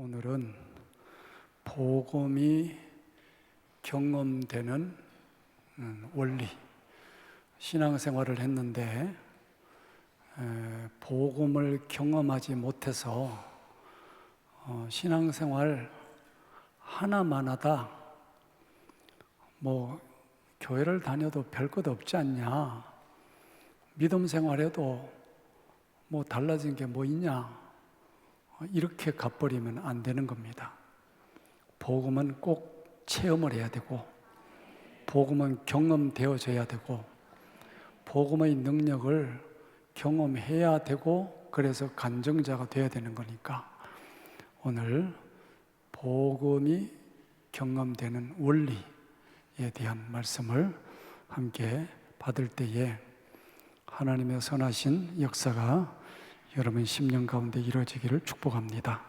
오늘은 복음이 경험되는 원리, 신앙생활을 했는데 복음을 경험하지 못해서 신앙생활 하나만 하다 교회를 다녀도 별것 없지 않냐, 믿음 생활해도 달라진 게 뭐 있냐, 이렇게 가버리면 안 되는 겁니다. 복음은 꼭 체험을 해야 되고, 복음은 경험되어져야 되고, 복음의 능력을 경험해야 되고, 그래서 간증자가 되어야 되는 거니까 오늘 복음이 경험되는 원리에 대한 말씀을 함께 받을 때에 하나님의 선하신 역사가 여러분 심령 가운데 이루어지기를 축복합니다.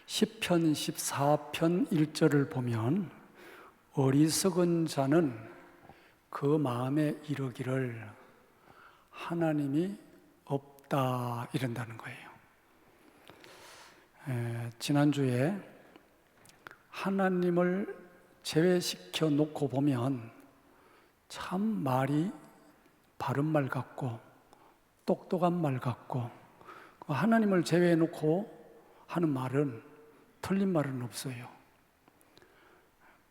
시편 14편 1절을 보면 어리석은 자는 그 마음에 이르기를 하나님이 없다 이런다는 거예요. 지난주에 하나님을 제외시켜 놓고 보면 참 말이 바른 말 같고 똑똑한 말 같고, 하나님을 제외해 놓고 하는 말은 틀린 말은 없어요.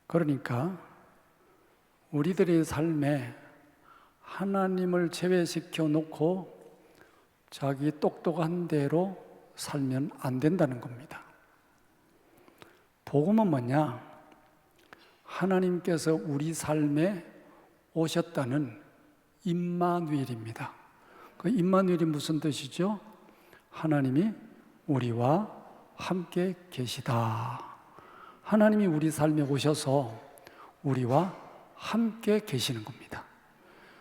그러니까 우리들의 삶에 하나님을 제외시켜 놓고 자기 똑똑한 대로 살면 안 된다는 겁니다. 복음은 뭐냐? 하나님께서 우리 삶에 오셨다는 임마누엘입니다. 그 임마누엘이 무슨 뜻이죠? 하나님이 우리와 함께 계시다. 하나님이 우리 삶에 오셔서 우리와 함께 계시는 겁니다.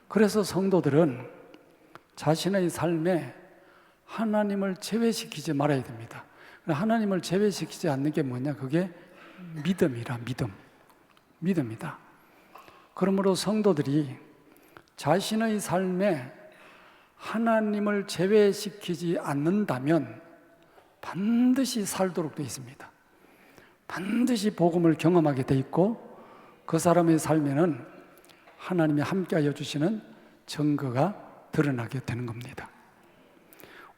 그래서 성도들은 자신의 삶에 하나님을 제외시키지 말아야 됩니다. 하나님을 제외시키지 않는 게 뭐냐? 그게 믿음이다. 그러므로 성도들이 자신의 삶에 하나님을 제외시키지 않는다면 반드시 살도록 되어 있습니다. 반드시 복음을 경험하게 되어 있고, 그 사람의 삶에는 하나님이 함께하여 주시는 증거가 드러나게 되는 겁니다.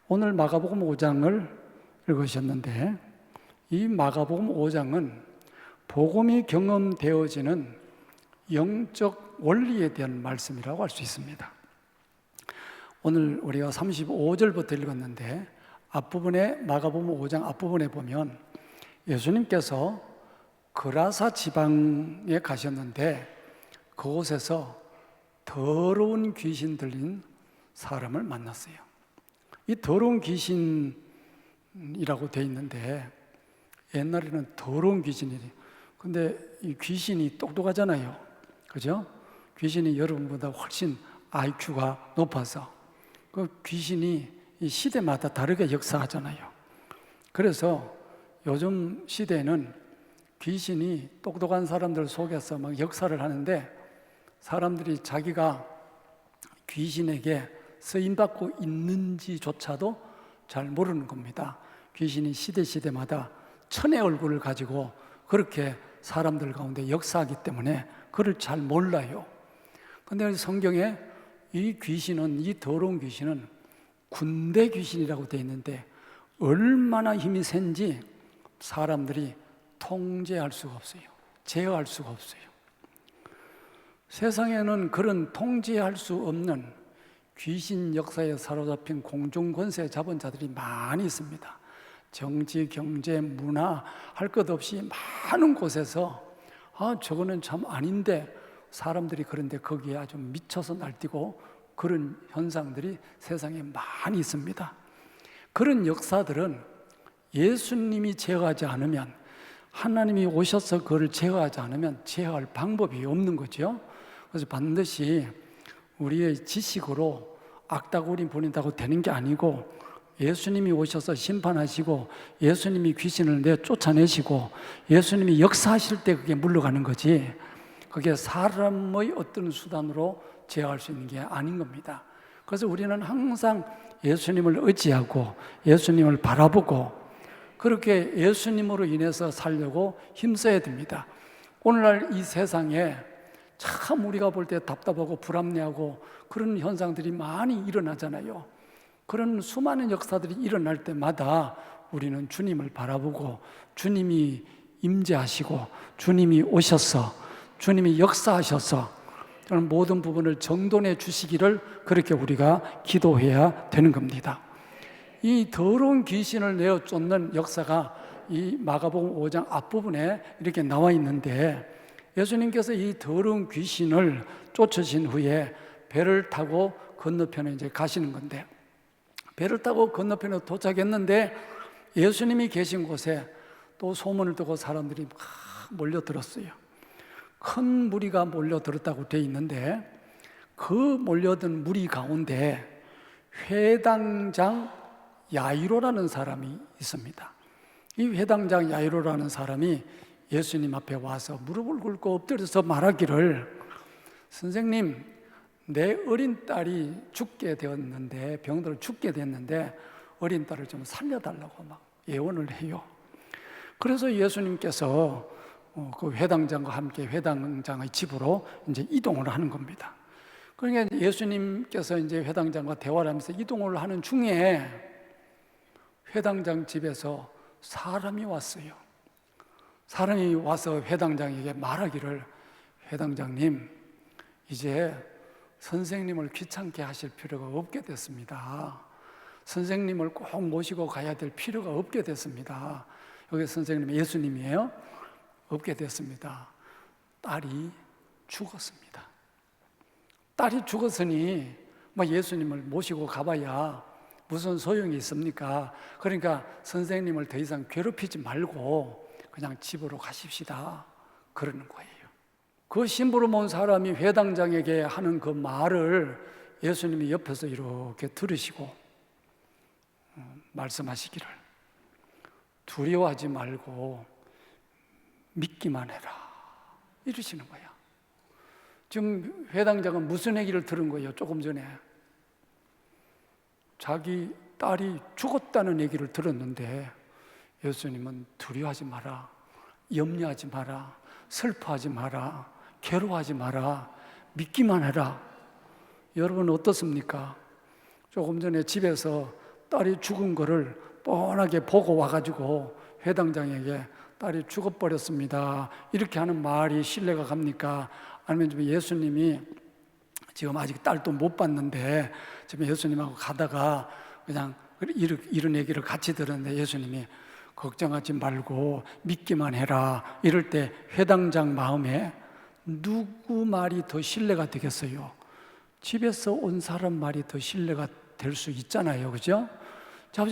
오늘 마가복음 5장을 읽으셨는데, 이 마가복음 5장은 복음이 경험되어지는 영적 원리에 대한 말씀이라고 할 수 있습니다. 오늘 우리가 35절부터 읽었는데, 앞부분에 마가복음 5장 앞부분에 보면 예수님께서 그라사 지방에 가셨는데 그곳에서 더러운 귀신 들린 사람을 만났어요. 이 더러운 귀신이라고 되어 있는데, 옛날에는 더러운 귀신이래요. 근데 이 귀신이 똑똑하잖아요. 그죠? 귀신이 여러분보다 훨씬 IQ가 높아서 그 귀신이 이 시대마다 다르게 역사하잖아요. 그래서 요즘 시대에는 귀신이 똑똑한 사람들 속에서 막 역사를 하는데, 사람들이 자기가 귀신에게 쓰임받고 있는지조차도 잘 모르는 겁니다. 귀신이 시대마다 천의 얼굴을 가지고 그렇게 사람들 가운데 역사하기 때문에 그걸 잘 몰라요. 그런데 성경에 이 더러운 귀신은 군대 귀신이라고 되어 있는데 얼마나 힘이 센지 사람들이 통제할 수가 없어요. 제어할 수가 없어요. 세상에는 그런 통제할 수 없는 귀신 역사에 사로잡힌 공중권세 잡은 자들이 많이 있습니다. 정치, 경제, 문화 할 것 없이 많은 곳에서 저거는 참 아닌데 사람들이 그런데 거기에 아주 미쳐서 날뛰고 그런 현상들이 세상에 많이 있습니다. 그런 역사들은 예수님이 제어하지 않으면, 하나님이 오셔서 그걸 제어하지 않으면 제어할 방법이 없는 거죠. 그래서 반드시 우리의 지식으로 악다구리 부린다고 되는 게 아니고, 예수님이 오셔서 심판하시고 예수님이 귀신을 쫓아내시고 예수님이 역사하실 때 그게 물러가는 거지, 그게 사람의 어떤 수단으로 제어할 수 있는 게 아닌 겁니다. 그래서 우리는 항상 예수님을 의지하고 예수님을 바라보고 그렇게 예수님으로 인해서 살려고 힘써야 됩니다. 오늘날 이 세상에 참 우리가 볼 때 답답하고 불합리하고 그런 현상들이 많이 일어나잖아요. 그런 수많은 역사들이 일어날 때마다 우리는 주님을 바라보고 주님이 임재하시고 주님이 오셔서 주님이 역사하셔서 그런 모든 부분을 정돈해 주시기를 그렇게 우리가 기도해야 되는 겁니다. 이 더러운 귀신을 내어 쫓는 역사가 이 마가복음 5장 앞부분에 이렇게 나와 있는데, 예수님께서 이 더러운 귀신을 쫓으신 후에 배를 타고 건너편에 이제 가시는 건데, 배를 타고 건너편에 도착했는데 예수님이 계신 곳에 또 소문을 듣고 사람들이 막 몰려들었어요. 큰 무리가 몰려들었다고 되어 있는데, 그 몰려든 무리 가운데 회당장 야이로라는 사람이 있습니다. 이 회당장 야이로라는 사람이 예수님 앞에 와서 무릎을 꿇고 엎드려서 말하기를, 선생님, 내 어린 딸이 죽게 되었는데, 병들어 죽게 됐는데 어린 딸을 좀 살려달라고 막 예언을 해요. 그래서 예수님께서 그 회당장과 함께 회당장의 집으로 이제 이동을 하는 겁니다. 그러니까 예수님께서 이제 회당장과 대화를 하면서 이동을 하는 중에 회당장 집에서 사람이 왔어요. 사람이 와서 회당장에게 말하기를, 회당장님, 이제 선생님을 귀찮게 하실 필요가 없게 됐습니다. 선생님을 꼭 모시고 가야 될 필요가 없게 됐습니다. 여기 선생님이 예수님이에요. 없게 됐습니다. 딸이 죽었습니다. 딸이 죽었으니 뭐 예수님을 모시고 가봐야 무슨 소용이 있습니까? 그러니까 선생님을 더 이상 괴롭히지 말고 그냥 집으로 가십시다, 그러는 거예요. 그 심부름 온 사람이 회당장에게 하는 그 말을 예수님이 옆에서 이렇게 들으시고 말씀하시기를, 두려워하지 말고 믿기만 해라, 이러시는 거야. 지금 회당장은 무슨 얘기를 들은 거예요? 조금 전에 자기 딸이 죽었다는 얘기를 들었는데, 예수님은 두려워하지 마라, 염려하지 마라, 슬퍼하지 마라, 괴로워하지 마라, 믿기만 해라. 여러분 어떻습니까? 조금 전에 집에서 딸이 죽은 거를 뻔하게 보고 와가지고 회당장에게 딸이 죽어버렸습니다, 이렇게 하는 말이 신뢰가 갑니까? 아니면 지금 예수님이 지금 아직 딸도 못 봤는데 지금 예수님하고 가다가 그냥 이런 얘기를 같이 들었는데 예수님이 걱정하지 말고 믿기만 해라, 이럴 때 회당장 마음에 누구 말이 더 신뢰가 되겠어요? 집에서 온 사람 말이 더 신뢰가 될 수 있잖아요, 그죠? 자,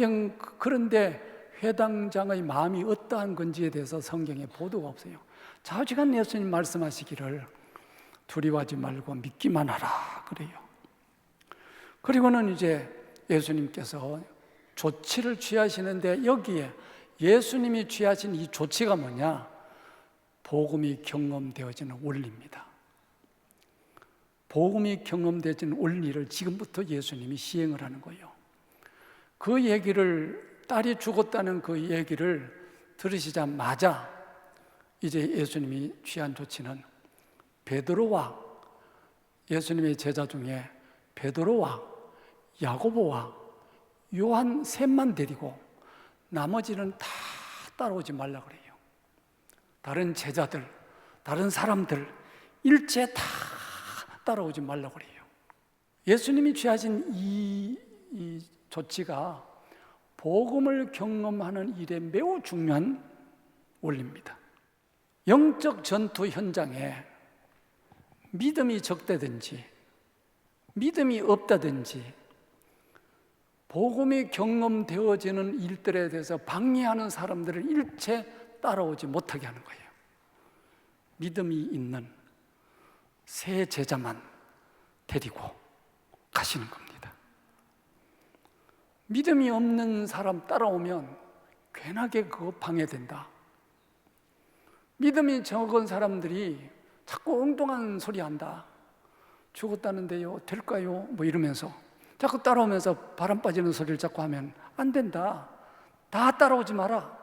그런데 회당장의 마음이 어떠한 건지에 대해서 성경에 보도가 없어요. 자주간 예수님 말씀하시기를 두려워하지 말고 믿기만 하라, 그래요. 그리고는 이제 예수님께서 조치를 취하시는데, 여기에 예수님이 취하신 이 조치가 뭐냐? 복음이 경험되어지는 원리입니다. 복음이 경험되어지는 원리를 지금부터 예수님이 시행을 하는 거예요. 그 얘기를, 딸이 죽었다는 그 얘기를 들으시자마자 이제 예수님이 취한 조치는 베드로와, 예수님의 제자 중에 베드로와 야고보와 요한 셋만 데리고 나머지는 다 따라오지 말라 그래요. 다른 제자들, 다른 사람들 일체 다 따라오지 말라 그래요. 예수님이 취하신 이 조치가 복음을 경험하는 일에 매우 중요한 원리입니다. 영적 전투 현장에 믿음이 적다든지 믿음이 없다든지 복음이 경험되어지는 일들에 대해서 방해하는 사람들을 일체 따라오지 못하게 하는 거예요. 믿음이 있는 새 제자만 데리고 가시는 겁니다. 믿음이 없는 사람 따라오면 괜하게 그거 방해된다. 믿음이 적은 사람들이 자꾸 엉뚱한 소리 한다. 죽었다는데요, 될까요? 뭐 이러면서 자꾸 따라오면서 바람 빠지는 소리를 자꾸 하면 안 된다. 다 따라오지 마라.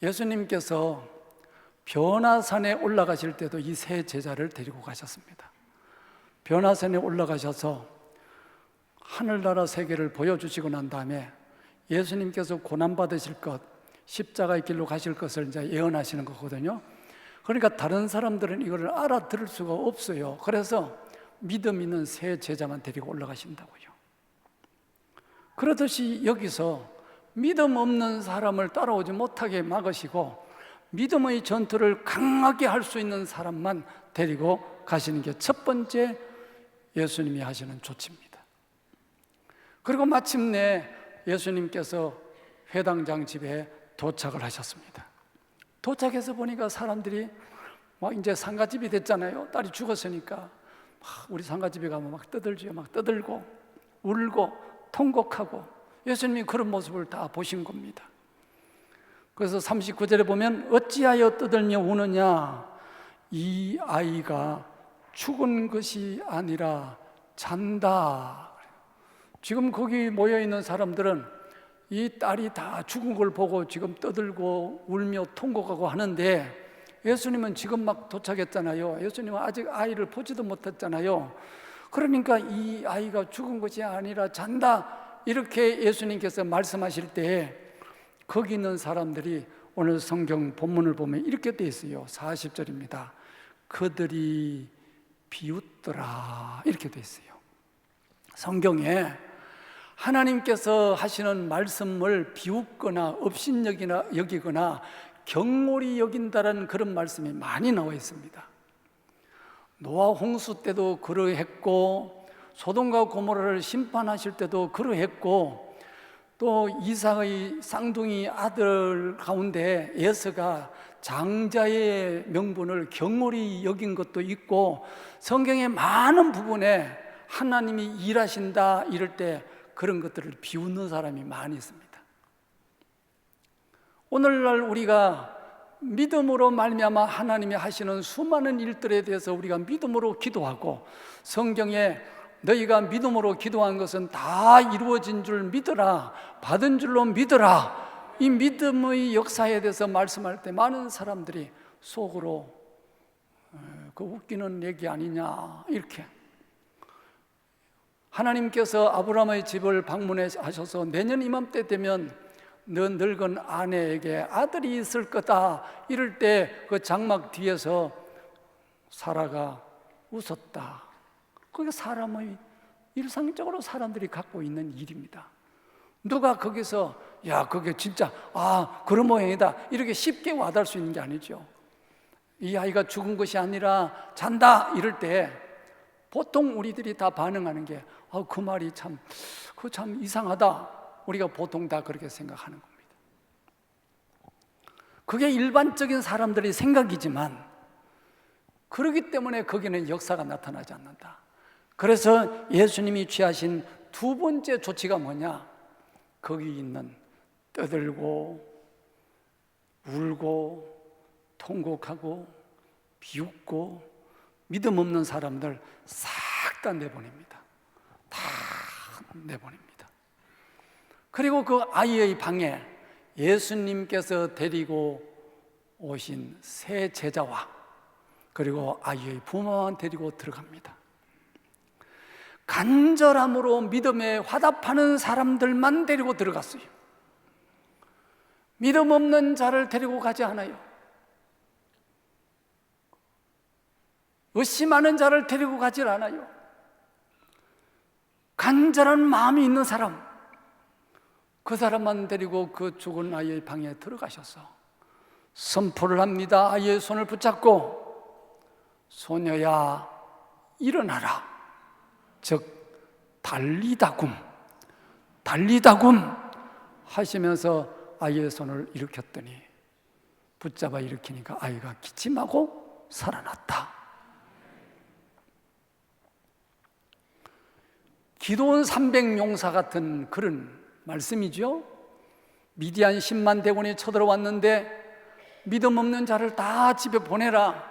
예수님께서 변화산에 올라가실 때도 이 세 제자를 데리고 가셨습니다. 변화산에 올라가셔서 하늘나라 세계를 보여주시고 난 다음에 예수님께서 고난받으실 것, 십자가의 길로 가실 것을 이제 예언하시는 거거든요. 그러니까 다른 사람들은 이걸 알아들을 수가 없어요. 그래서 믿음 있는 세 제자만 데리고 올라가신다고요. 그러듯이 여기서 믿음 없는 사람을 따라오지 못하게 막으시고 믿음의 전투를 강하게 할 수 있는 사람만 데리고 가시는 게 첫 번째 예수님이 하시는 조치입니다. 그리고 마침내 예수님께서 회당장 집에 도착을 하셨습니다. 도착해서 보니까 사람들이 막 이제 상가집이 됐잖아요. 딸이 죽었으니까 막 우리 상가집에 가면 막 떠들죠. 막 떠들고 울고 통곡하고 예수님이 그런 모습을 다 보신 겁니다. 그래서 39절에 보면 어찌하여 떠들며 우느냐, 이 아이가 죽은 것이 아니라 잔다. 지금 거기 모여있는 사람들은 이 딸이 다 죽은 걸 보고 지금 떠들고 울며 통곡하고 하는데 예수님은 지금 막 도착했잖아요. 예수님은 아직 아이를 보지도 못했잖아요. 그러니까 이 아이가 죽은 것이 아니라 잔다, 이렇게 예수님께서 말씀하실 때 거기 있는 사람들이 오늘 성경 본문을 보면 이렇게 돼 있어요. 40절입니다. 그들이 비웃더라, 이렇게 돼 있어요. 성경에 하나님께서 하시는 말씀을 비웃거나 업신여기거나 경홀히 여긴다라는 그런 말씀이 많이 나와 있습니다. 노아 홍수 때도 그러했고 소돔과 고모라를 심판하실 때도 그러했고 또 이삭의 쌍둥이 아들 가운데 에서가 장자의 명분을 경홀히 여긴 것도 있고 성경의 많은 부분에 하나님이 일하신다 이럴 때 그런 것들을 비웃는 사람이 많이 있습니다. 오늘날 우리가 믿음으로 말미암아 하나님이 하시는 수많은 일들에 대해서 우리가 믿음으로 기도하고 성경에 너희가 믿음으로 기도한 것은 다 이루어진 줄 믿어라, 받은 줄로 믿어라, 이 믿음의 역사에 대해서 말씀할 때 많은 사람들이 속으로 그 웃기는 얘기 아니냐, 이렇게. 하나님께서 아브라함의 집을 방문하셔서 내년 이맘때 되면 너 늙은 아내에게 아들이 있을 거다 이럴 때 그 장막 뒤에서 사라가 웃었다. 그게 사람의 일상적으로 사람들이 갖고 있는 일입니다. 누가 거기서 야 그게 진짜 그런 모양이다 이렇게 쉽게 와닿을 수 있는 게 아니죠. 이 아이가 죽은 것이 아니라 잔다 이럴 때 보통 우리들이 다 반응하는 게 그 말이 참 이상하다. 우리가 보통 다 그렇게 생각하는 겁니다. 그게 일반적인 사람들의 생각이지만 그렇기 때문에 거기는 역사가 나타나지 않는다. 그래서 예수님이 취하신 두 번째 조치가 뭐냐? 거기 있는 떠들고 울고 통곡하고 비웃고 믿음 없는 사람들 싹 다 내보냅니다. 다 내보냅니다. 그리고 그 아이의 방에 예수님께서 데리고 오신 세 제자와 그리고 아이의 부모만 데리고 들어갑니다. 간절함으로 믿음에 화답하는 사람들만 데리고 들어갔어요. 믿음 없는 자를 데리고 가지 않아요. 의심하는 자를 데리고 가질 않아요. 간절한 마음이 있는 사람, 그 사람만 데리고 그 죽은 아이의 방에 들어가셔서 선포를 합니다. 아이의 손을 붙잡고 소녀야 일어나라, 즉 달리다굼 하시면서 아이의 손을 일으켰더니 붙잡아 일으키니까 아이가 기침하고 살아났다. 기도원 300용사 같은 그런 말씀이죠. 미디안 10만 대군이 쳐들어왔는데 믿음 없는 자를 다 집에 보내라.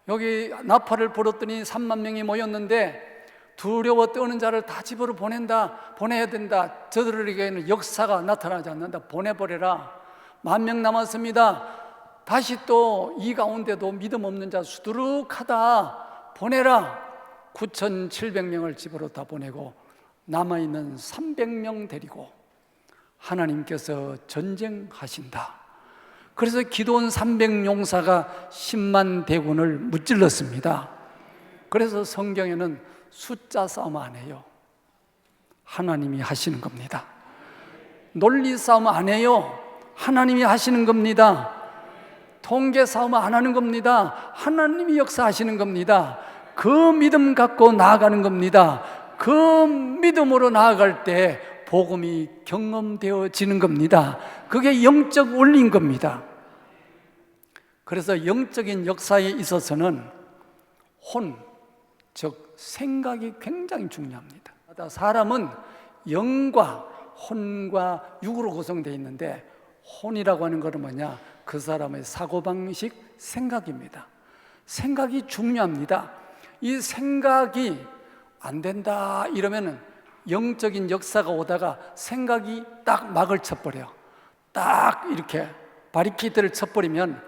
여기 나팔을 불었더니 3만 명이 모였는데 두려워 떠는 자를 다 집으로 보내야 된다. 저들에게는 역사가 나타나지 않는다. 보내버려라. 10,000명 남았습니다. 다시 또 이 가운데도 믿음 없는 자 수두룩하다 보내라. 9,700명을 집으로 다 보내고 남아있는 300명 데리고 하나님께서 전쟁하신다. 그래서 기드온 300용사가 10만 대군을 무찔렀습니다. 그래서 성경에는 숫자 싸움 안 해요. 하나님이 하시는 겁니다. 논리 싸움 안 해요. 하나님이 하시는 겁니다. 통계 싸움 안 하는 겁니다. 하나님이 역사하시는 겁니다. 그 믿음 갖고 나아가는 겁니다. 그 믿음으로 나아갈 때 복음이 경험되어지는 겁니다. 그게 영적 원리인 겁니다. 그래서 영적인 역사에 있어서는 혼, 즉 생각이 굉장히 중요합니다. 사람은 영과 혼과 육으로 구성되어 있는데 혼이라고 하는 것은 뭐냐? 그 사람의 사고방식, 생각입니다. 생각이 중요합니다. 이 생각이 안 된다 이러면은 영적인 역사가 오다가 생각이 딱 막을 쳐버려. 딱 이렇게 바리케이트를 쳐버리면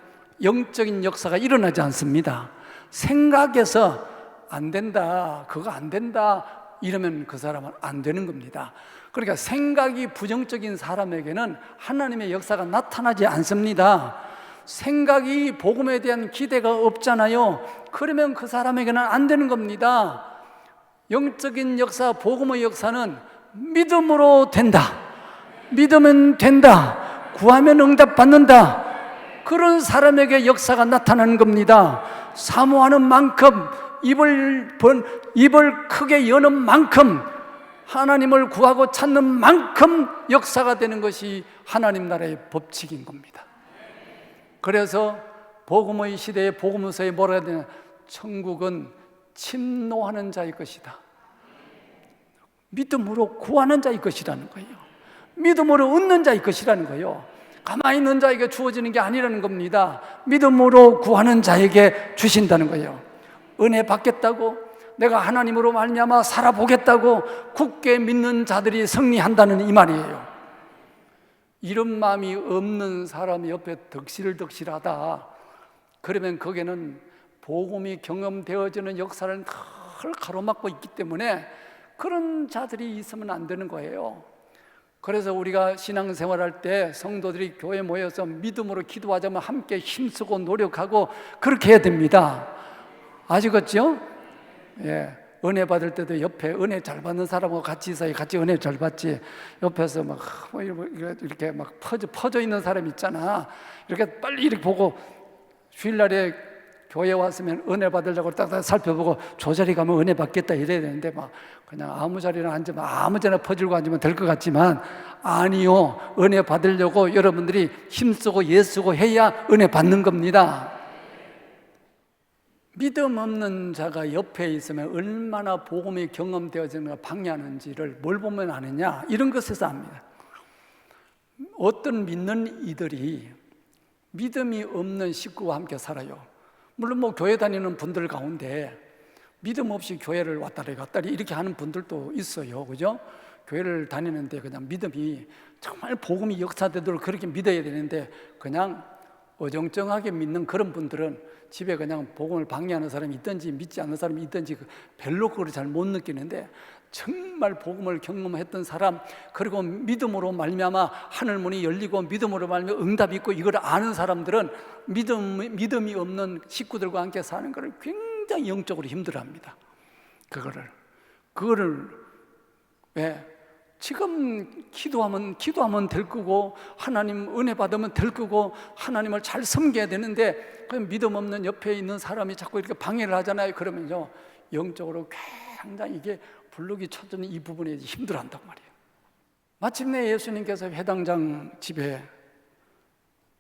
영적인 역사가 일어나지 않습니다. 생각에서 안 된다, 그거 안 된다 이러면 그 사람은 안 되는 겁니다. 그러니까 생각이 부정적인 사람에게는 하나님의 역사가 나타나지 않습니다. 생각이 복음에 대한 기대가 없잖아요. 그러면 그 사람에게는 안 되는 겁니다. 영적인 역사, 복음의 역사는 믿음으로 된다. 믿으면 된다. 구하면 응답받는다. 그런 사람에게 역사가 나타나는 겁니다. 사모하는 만큼, 입을 크게 여는 만큼, 하나님을 구하고 찾는 만큼 역사가 되는 것이 하나님 나라의 법칙인 겁니다. 그래서 복음의 시대에 복음서에 뭐라 해야 되냐? 천국은 침노하는 자의 것이다. 믿음으로 구하는 자의 것이라는 거예요. 믿음으로 얻는 자의 것이라는 거예요. 가만히 있는 자에게 주어지는 게 아니라는 겁니다. 믿음으로 구하는 자에게 주신다는 거예요. 은혜 받겠다고, 내가 하나님으로 말미암아 살아보겠다고 굳게 믿는 자들이 승리한다는 이 말이에요. 이런 마음이 없는 사람이 옆에 덕실덕실하다. 그러면 거기는 복음이 경험되어지는 역사를 늘 가로막고 있기 때문에 그런 자들이 있으면 안 되는 거예요. 그래서 우리가 신앙생활할 때 성도들이 교회에 모여서 믿음으로 기도하자면 함께 힘쓰고 노력하고 그렇게 해야 됩니다. 아시겠죠? 예. 은혜 받을 때도 옆에 은혜 잘 받는 사람하고 같이 있어야 같이 은혜 잘 받지. 옆에서 막 이렇게 막 퍼져 있는 사람 있잖아. 이렇게 빨리 이렇게 보고 주일날에 교회 왔으면 은혜 받으려고 딱 살펴보고 저 자리 가면 은혜 받겠다 이래야 되는데 막 그냥 아무 자리나 앉으면 아무 데나 퍼질고 앉으면 될 것 같지만 아니요. 은혜 받으려고 여러분들이 힘쓰고 애쓰고 해야 은혜 받는 겁니다. 믿음 없는 자가 옆에 있으면 얼마나 복음이 경험되어지는가 방해하는지를 뭘 보면 아느냐? 이런 것에서 압니다. 어떤 믿는 이들이 믿음이 없는 식구와 함께 살아요. 물론 뭐 교회 다니는 분들 가운데 믿음 없이 교회를 왔다리 갔다리 이렇게 하는 분들도 있어요. 그죠? 교회를 다니는데 그냥 믿음이 정말 복음이 역사되도록 그렇게 믿어야 되는데 그냥 어정쩡하게 믿는 그런 분들은 집에 그냥 복음을 방해하는 사람이 있든지 믿지 않는 사람이 있든지 별로 그걸 잘 못 느끼는데 정말 복음을 경험했던 사람 그리고 믿음으로 말미암아 하늘 문이 열리고 믿음으로 말미암아 응답이 있고 이걸 아는 사람들은 믿음이 없는 식구들과 함께 사는 것을 굉장히 영적으로 힘들어합니다. 그거를 왜? 지금 기도하면 될 거고 하나님 은혜 받으면 될 거고 하나님을 잘 섬겨야 되는데 그 믿음 없는 옆에 있는 사람이 자꾸 이렇게 방해를 하잖아요. 그러면요 영적으로 굉장히 이게 불룩이 쳐지는 이 부분에 힘들어한단 말이에요. 마침내 예수님께서 회당장 집에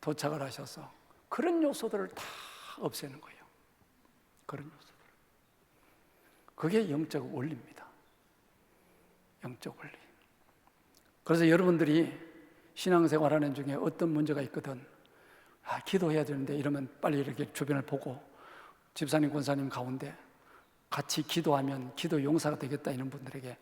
도착을 하셔서 그런 요소들을 다 없애는 거예요. 그런 요소들. 그게 영적 원리입니다. 영적 원리. 그래서 여러분들이 신앙생활하는 중에 어떤 문제가 있거든 기도해야 되는데 이러면 빨리 이렇게 주변을 보고 집사님, 권사님 가운데 같이 기도하면 기도 용사가 되겠다 이런 분들에게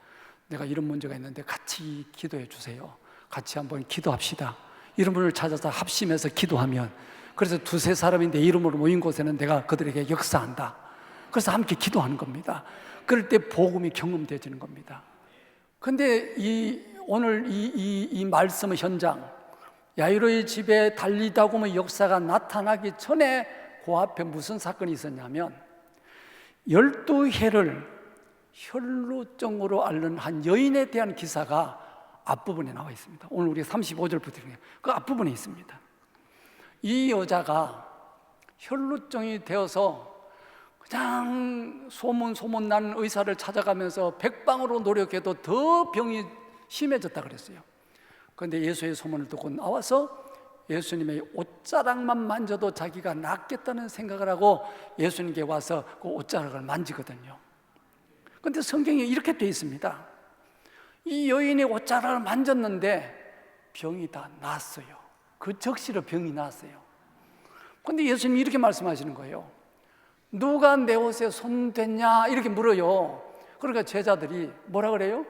내가 이런 문제가 있는데 같이 기도해 주세요. 같이 한번 기도합시다. 이름을 찾아서 합심해서 기도하면, 그래서 두세 사람이 내 이름으로 모인 곳에는 내가 그들에게 역사한다. 그래서 함께 기도하는 겁니다. 그럴 때 복음이 경험되어지는 겁니다. 근데 오늘 이 말씀 현장, 야이로의 집에 달리다 보면 역사가 나타나기 전에 그 앞에 무슨 사건이 있었냐면 12해를 혈루증으로 앓는 한 여인에 대한 기사가 앞부분에 나와 있습니다. 오늘 우리 35절부터 그 앞부분에 있습니다. 이 여자가 혈루증이 되어서 그냥 소문 나는 의사를 찾아가면서 백방으로 노력해도 더 병이 심해졌다 그랬어요. 그런데 예수의 소문을 듣고 나와서 예수님의 옷자락만 만져도 자기가 낫겠다는 생각을 하고 예수님께 와서 그 옷자락을 만지거든요. 그런데 성경에 이렇게 되어 있습니다. 이 여인의 옷자락을 만졌는데 병이 다 났어요. 그 적시로 병이 났어요. 그런데 예수님이 이렇게 말씀하시는 거예요. 누가 내 옷에 손댔냐 이렇게 물어요. 그러니까 제자들이 뭐라 그래요?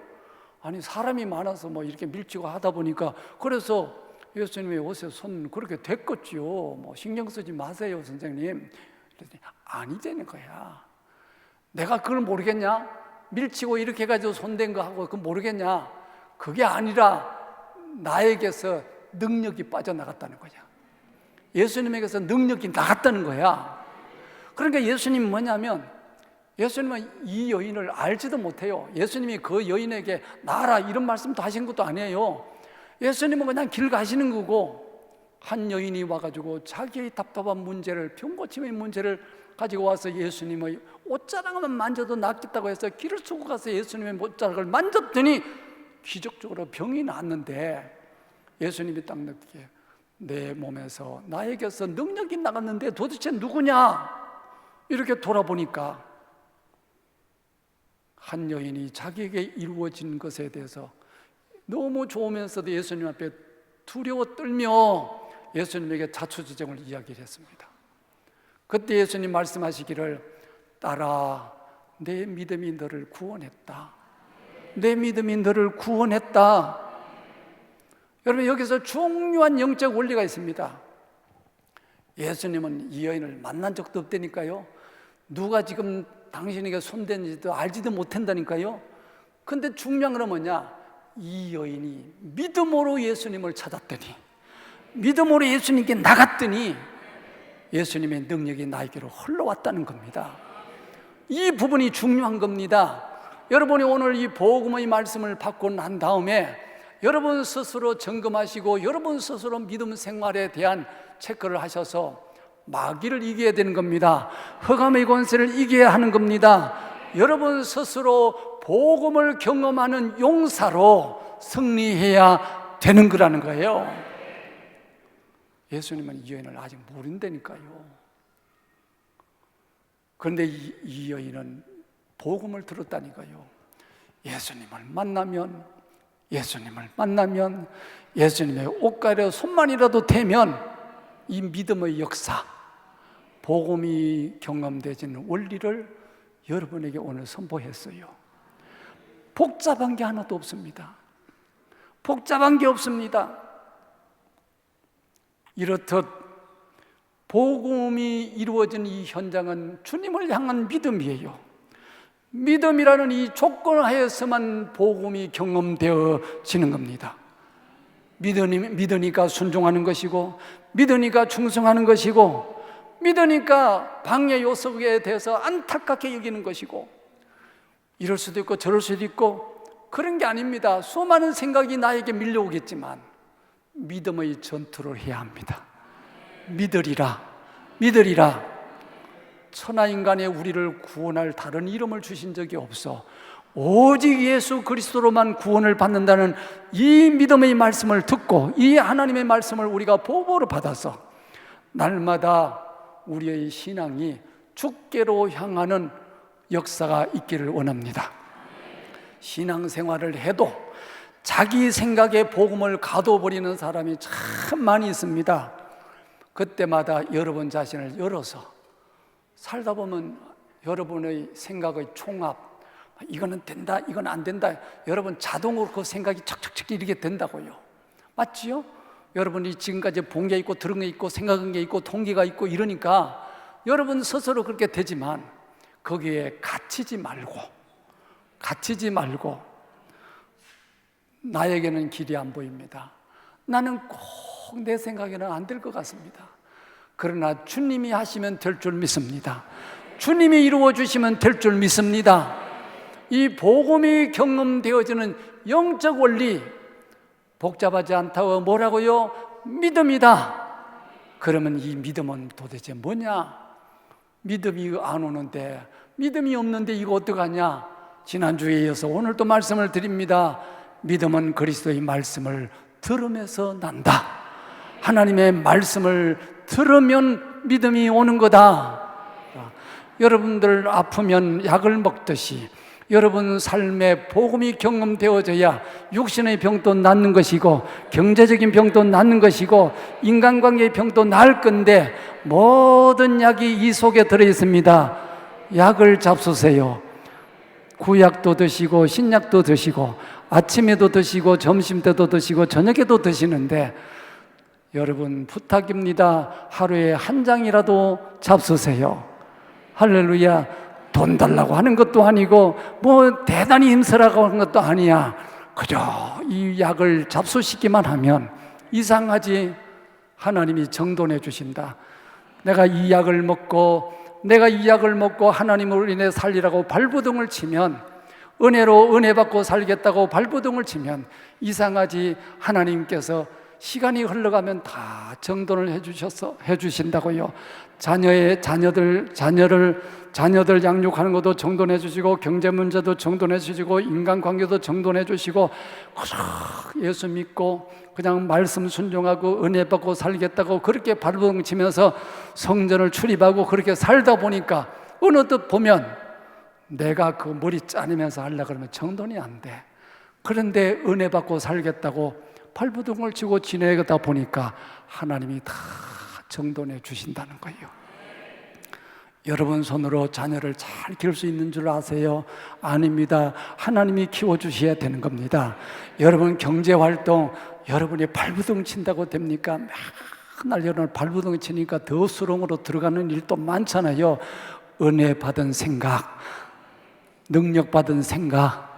아니 사람이 많아서 뭐 이렇게 밀치고 하다 보니까 그래서 예수님의 옷에 손 그렇게 됐겠지요. 뭐 신경 쓰지 마세요 선생님. 그랬더니 아니되는 거야. 내가 그걸 모르겠냐? 밀치고 이렇게 해가지고 손댄 거 하고 그거 모르겠냐? 그게 아니라 나에게서 능력이 빠져나갔다는 거야. 예수님에게서 능력이 나갔다는 거야. 그러니까 예수님은 뭐냐면 예수님은 이 여인을 알지도 못해요. 예수님이 그 여인에게 나라 이런 말씀도 하신 것도 아니에요. 예수님은 그냥 길 가시는 거고 한 여인이 와가지고 자기의 답답한 문제를, 병고침의 문제를 가지고 와서 예수님의 옷자락만 만져도 낫겠다고 해서 길을 쓰고 가서 예수님의 옷자락을 만졌더니 기적적으로 병이 낫는데 예수님이 딱 느끼게 내 몸에서 나에게서 능력이 나갔는데 도대체 누구냐? 이렇게 돌아보니까 한 여인이 자기에게 이루어진 것에 대해서 너무 좋으면서도 예수님 앞에 두려워 떨며 예수님에게 자초지종을 이야기를 했습니다. 그때 예수님 말씀하시기를 딸아 내 믿음이 너를 구원했다. 내 믿음이 너를 구원했다. 여러분 여기서 중요한 영적 원리가 있습니다. 예수님은 이 여인을 만난 적도 없다니까요. 누가 지금 당신에게 손댄지도 알지도 못한다니까요. 근데 중요한 건 뭐냐? 이 여인이 믿음으로 예수님을 찾았더니, 믿음으로 예수님께 나갔더니 예수님의 능력이 나에게로 흘러왔다는 겁니다. 이 부분이 중요한 겁니다. 여러분이 오늘 이 복음의 말씀을 받고 난 다음에 여러분 스스로 점검하시고 여러분 스스로 믿음 생활에 대한 체크를 하셔서 마귀를 이겨야 되는 겁니다. 흑암의 권세를 이겨야 하는 겁니다. 여러분 스스로 복음을 경험하는 용사로 승리해야 되는 거라는 거예요. 예수님은 이 여인을 아직 모른다니까요. 그런데 이 여인은 복음을 들었다니까요. 예수님을 만나면 예수님의 옷가려 손만이라도 대면 이 믿음의 역사, 복음이 경험되지는 원리를 여러분에게 오늘 선포했어요. 복잡한 게 하나도 없습니다. 복잡한 게 없습니다. 이렇듯 복음이 이루어진 이 현장은 주님을 향한 믿음이에요. 믿음이라는 이 조건 하에서만 복음이 경험되어지는 겁니다. 믿으니까 순종하는 것이고, 믿으니까 충성하는 것이고, 믿으니까 방해 요소에 대해서 안타깝게 여기는 것이고, 이럴 수도 있고 저럴 수도 있고 그런 게 아닙니다. 수많은 생각이 나에게 밀려오겠지만 믿음의 전투를 해야 합니다. 믿으리라. 천하인간의 우리를 구원할 다른 이름을 주신 적이 없어. 오직 예수 그리스도로만 구원을 받는다는 이 믿음의 말씀을 듣고 이 하나님의 말씀을 우리가 보고를 받아서 날마다 우리의 신앙이 주께로 향하는 역사가 있기를 원합니다. 신앙생활을 해도 자기 생각에 복음을 가둬버리는 사람이 참 많이 있습니다. 그때마다 여러분 자신을 열어서 살다 보면 여러분의 생각의 총합, 이거는 된다, 이건 안 된다, 여러분 자동으로 그 생각이 척척척 이렇게 된다고요. 맞지요? 여러분이 지금까지 본 게 있고 들은 게 있고 생각한 게 있고 동기가 있고 이러니까 여러분 스스로 그렇게 되지만 거기에 갇히지 말고 나에게는 길이 안 보입니다. 나는 꼭 내 생각에는 안 될 것 같습니다. 그러나 주님이 하시면 될 줄 믿습니다. 주님이 이루어 주시면 될 줄 믿습니다. 이 복음이 경험되어지는 영적 원리, 복잡하지 않다고 뭐라고요? 믿음이다. 그러면 이 믿음은 도대체 뭐냐? 믿음이 안 오는데, 믿음이 없는데 이거 어떡하냐? 지난주에 이어서 오늘 또 말씀을 드립니다. 믿음은 그리스도의 말씀을 들으면서 난다. 하나님의 말씀을 들으면 믿음이 오는 거다. 여러분들 아프면 약을 먹듯이 여러분 삶에 복음이 경험되어져야 육신의 병도 낫는 것이고 경제적인 병도 낫는 것이고 인간관계의 병도 나을 건데 모든 약이 이 속에 들어있습니다. 약을 잡수세요. 구약도 드시고 신약도 드시고 아침에도 드시고 점심때도 드시고 저녁에도 드시는데 여러분 부탁입니다. 하루에 한 장이라도 잡수세요. 할렐루야. 돈 달라고 하는 것도 아니고 뭐 대단히 힘쓰라고 하는 것도 아니야. 그저 이 약을 잡수시기만 하면 이상하지? 하나님이 정돈해 주신다. 내가 이 약을 먹고 하나님으로 인해 살리라고 발부둥을 치면, 은혜로 은혜 받고 살겠다고 발부둥을 치면 이상하지? 하나님께서 시간이 흘러가면 다 정돈을 해주신다고요. 자녀들 양육하는 것도 정돈해 주시고 경제 문제도 정돈해 주시고 인간관계도 정돈해 주시고 예수 믿고 그냥 말씀 순종하고 은혜 받고 살겠다고 그렇게 발버둥 치면서 성전을 출입하고 그렇게 살다 보니까 어느덧 보면 내가 그 머리 짜내면서 하려고 그러면 정돈이 안 돼. 그런데 은혜 받고 살겠다고 발부둥을 치고 지내다 보니까 하나님이 다 정돈해 주신다는 거예요. 여러분 손으로 자녀를 잘 키울 수 있는 줄 아세요? 아닙니다. 하나님이 키워주셔야 되는 겁니다. 여러분 경제활동 여러분이 발부둥 친다고 됩니까? 맨날 여러분 발부둥 치니까 더 수렁으로 들어가는 일도 많잖아요. 은혜 받은 생각, 능력 받은 생각,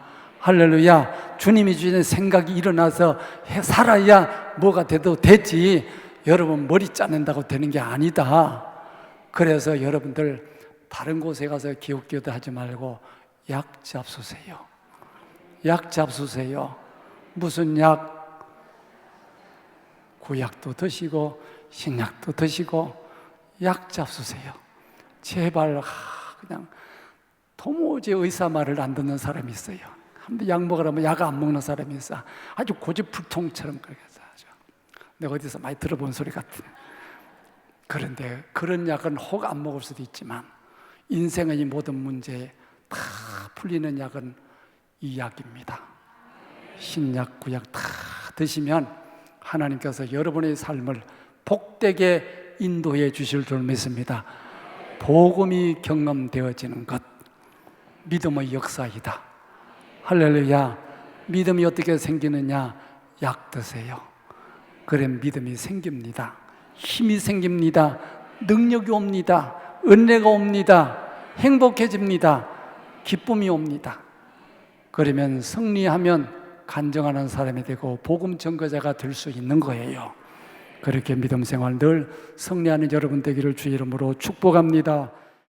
할렐루야. 주님이 주신 생각이 일어나서 살아야 뭐가 돼도 되지, 여러분 머리 짜낸다고 되는 게 아니다. 그래서 여러분들 다른 곳에 가서 기웃기웃 하지 말고 약 잡수세요. 약 잡수세요. 무슨 약? 구약도 드시고 신약도 드시고 약 잡수세요. 제발. 그냥 도무지 의사 말을 안 듣는 사람이 있어요. 한번 약 먹으라면 약 안 먹는 사람이 있어. 아주 고집불통처럼 그렇게 하죠. 내가 어디서 많이 들어본 소리 같은. 그런데 그런 약은 혹 안 먹을 수도 있지만 인생의 모든 문제에 다 풀리는 약은 이 약입니다. 신약 구약 다 드시면 하나님께서 여러분의 삶을 복되게 인도해 주실 줄 믿습니다. 복음이 경험되어지는 것, 믿음의 역사이다. 할렐루야. 믿음이 어떻게 생기느냐? 약 드세요. 그래 믿음이 생깁니다. 힘이 생깁니다. 능력이 옵니다. 은혜가 옵니다. 행복해집니다. 기쁨이 옵니다. 그러면 승리하면 간증하는 사람이 되고 복음 전거자가 될 수 있는 거예요. 그렇게 믿음 생활 늘 승리하는 여러분 되기를 주 이름으로 축복합니다.